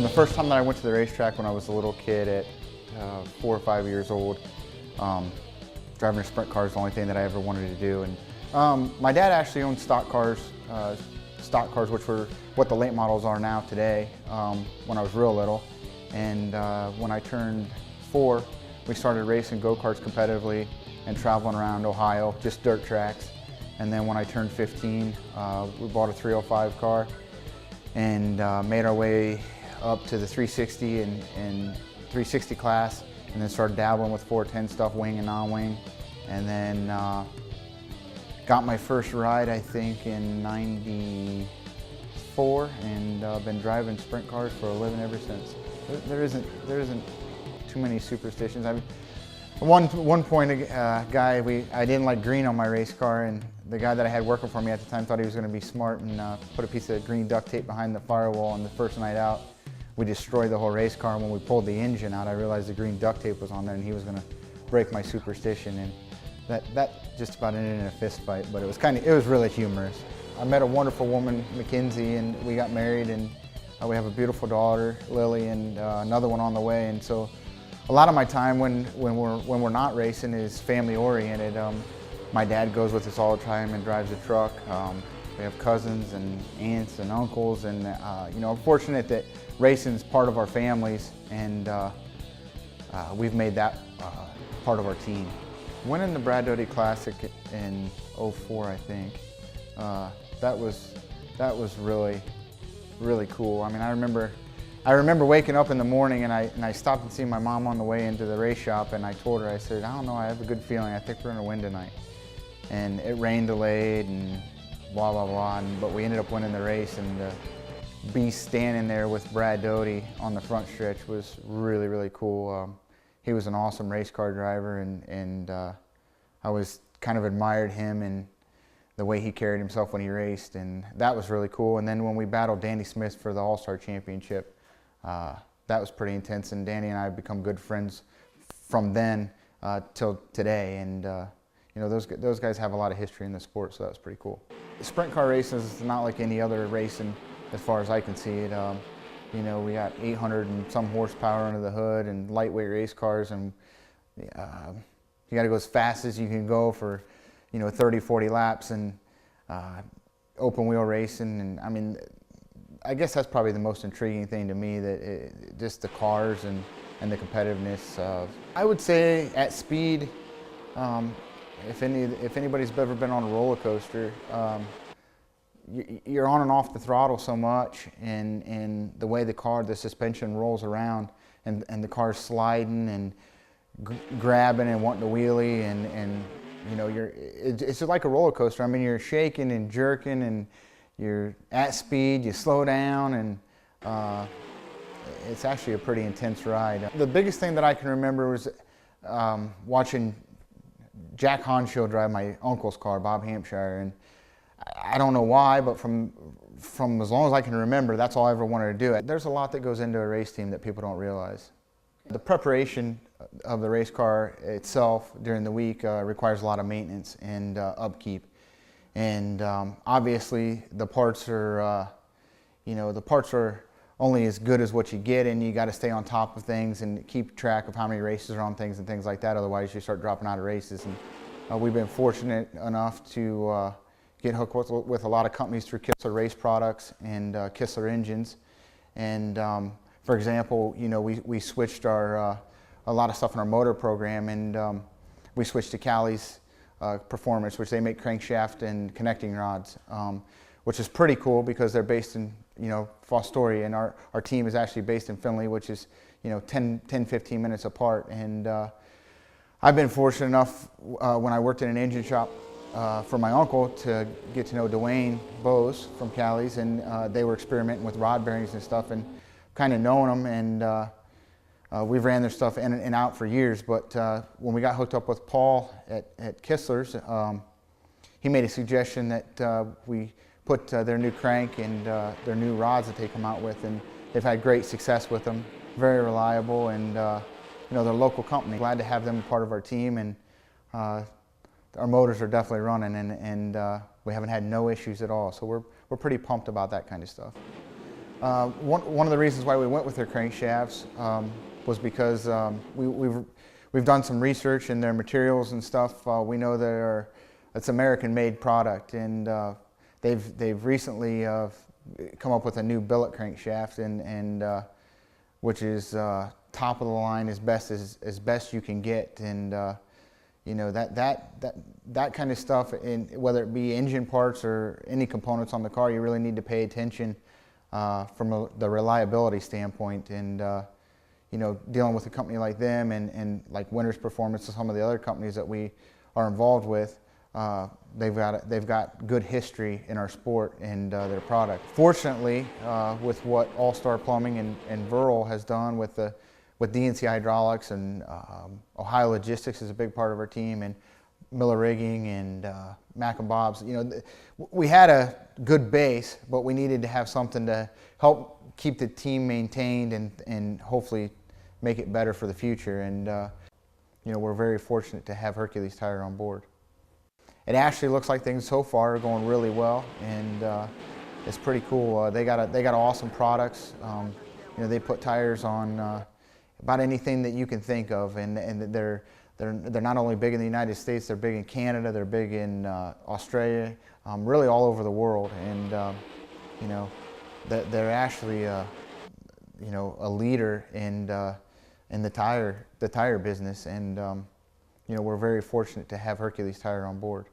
The first time that I went to the racetrack when I was a little kid at 4 or 5 years old, driving a sprint car is the only thing that I ever wanted to do. And my dad actually owned stock cars, which were what the late models are now today, when I was real little. And when I turned 4, we started racing go-karts competitively and traveling around Ohio, just dirt tracks. And then when I turned 15, we bought a 305 car and made our way up to the 360 and 360 class, and then started dabbling with 410 stuff, wing and non-wing. And then got my first ride, I think, in '94, and been driving sprint cars for a living ever since. There isn't too many superstitions. I mean, one point, I didn't like green on my race car, and the guy that I had working for me at the time thought he was going to be smart and put a piece of green duct tape behind the firewall. On the first night out, we destroyed the whole race car, and when we pulled the engine out, I realized the green duct tape was on there, and he was going to break my superstition, and that just about ended in a fist fight. But it was really humorous. I met a wonderful woman, Mackenzie, and we got married, and we have a beautiful daughter, Lily, and another one on the way. And so a lot of my time when we're not racing is family oriented. My dad goes with us all the time and drives a truck. We have cousins and aunts and uncles, and you know, I'm fortunate that racing is part of our families, and we've made that part of our team. Winning the Brad Doty Classic in '04, I think, that was really cool. I mean, I remember waking up in the morning, and I stopped and seen my mom on the way into the race shop, and I told her, I said, I don't know, I have a good feeling. I think we're going to win tonight. And it rained delayed and blah, blah, blah, but we ended up winning the race, and to be standing there with Brad Doty on the front stretch was really, really cool. He was an awesome race car driver, and I always kind of admired him and the way he carried himself when he raced, and that was really cool. And then when we battled Danny Smith for the All-Star Championship, that was pretty intense, and Danny and I have become good friends from then till today. And you know, those guys have a lot of history in the sport, so that was pretty cool. Sprint car racing is not like any other racing as far as I can see it. You know, we got 800 and some horsepower under the hood and lightweight race cars, and you got to go as fast as you can go for, you know, 30, 40 laps, and open wheel racing. And I mean, I guess that's probably the most intriguing thing to me, that just the cars and the competitiveness. I would say at speed, if anybody's ever been on a roller coaster, you're on and off the throttle so much, and the way the suspension rolls around, and the car's sliding and grabbing and wanting to wheelie, and you know, it's like a roller coaster. I mean, you're shaking and jerking, and you're at speed, you slow down, and it's actually a pretty intense ride. The biggest thing that I can remember was watching Jack Honshield drive my uncle's car, Bob Hampshire, and I don't know why, but from as long as I can remember, that's all I ever wanted to do. There's a lot that goes into a race team that people don't realize. The preparation of the race car itself during the week requires a lot of maintenance and upkeep. And obviously the parts are, you know, the parts are only as good as what you get, and you got to stay on top of things and keep track of how many races are on things and things like that. Otherwise, you start dropping out of races. And we've been fortunate enough to get hooked with a lot of companies through Kistler Race Products and Kistler Engines. And for example, you know, we switched a lot of stuff in our motor program, and we switched to Callie's Performance, which they make crankshaft and connecting rods, which is pretty cool because they're based in, you know, Fostoria, and our team is actually based in Findlay, which is, you know, 10-15 minutes apart. And I've been fortunate enough when I worked in an engine shop for my uncle to get to know Dwayne Bose from Callie's, and they were experimenting with rod bearings and stuff, and kind of knowing them, and we've ran their stuff in and out for years. But when we got hooked up with Paul at Kistler's, he made a suggestion that we put their new crank and their new rods that they come out with, and they've had great success with them. Very reliable, and you know, they're a local company. Glad to have them part of our team, and our motors are definitely running, and we haven't had no issues at all. So we're pretty pumped about that kind of stuff. One of the reasons why we went with their crankshafts was because we've done some research in their materials and stuff. We know it's American-made product, and they've recently come up with a new billet crankshaft, and which is top of the line, as best you can get, and you know, that kind of stuff, whether it be engine parts or any components on the car, you really need to pay attention from the reliability standpoint. And you know, dealing with a company like them and like Winters Performance and some of the other companies that we are involved with, they've got good history in our sport and their product. Fortunately, with what All Star Plumbing and Verl has done with DNC Hydraulics, and Ohio Logistics is a big part of our team, and Miller Rigging and Mac and Bob's. You know, we had a good base, but we needed to have something to help keep the team maintained and hopefully make it better for the future. And you know, we're very fortunate to have Hercules Tire on board. It actually looks like things so far are going really well, and it's pretty cool. They got awesome products. You know, they put tires on about anything that you can think of, and they're not only big in the United States, they're big in Canada, they're big in Australia, really all over the world. And you know, they're actually you know, a leader in the tire business, and you know, we're very fortunate to have Hercules Tire on board.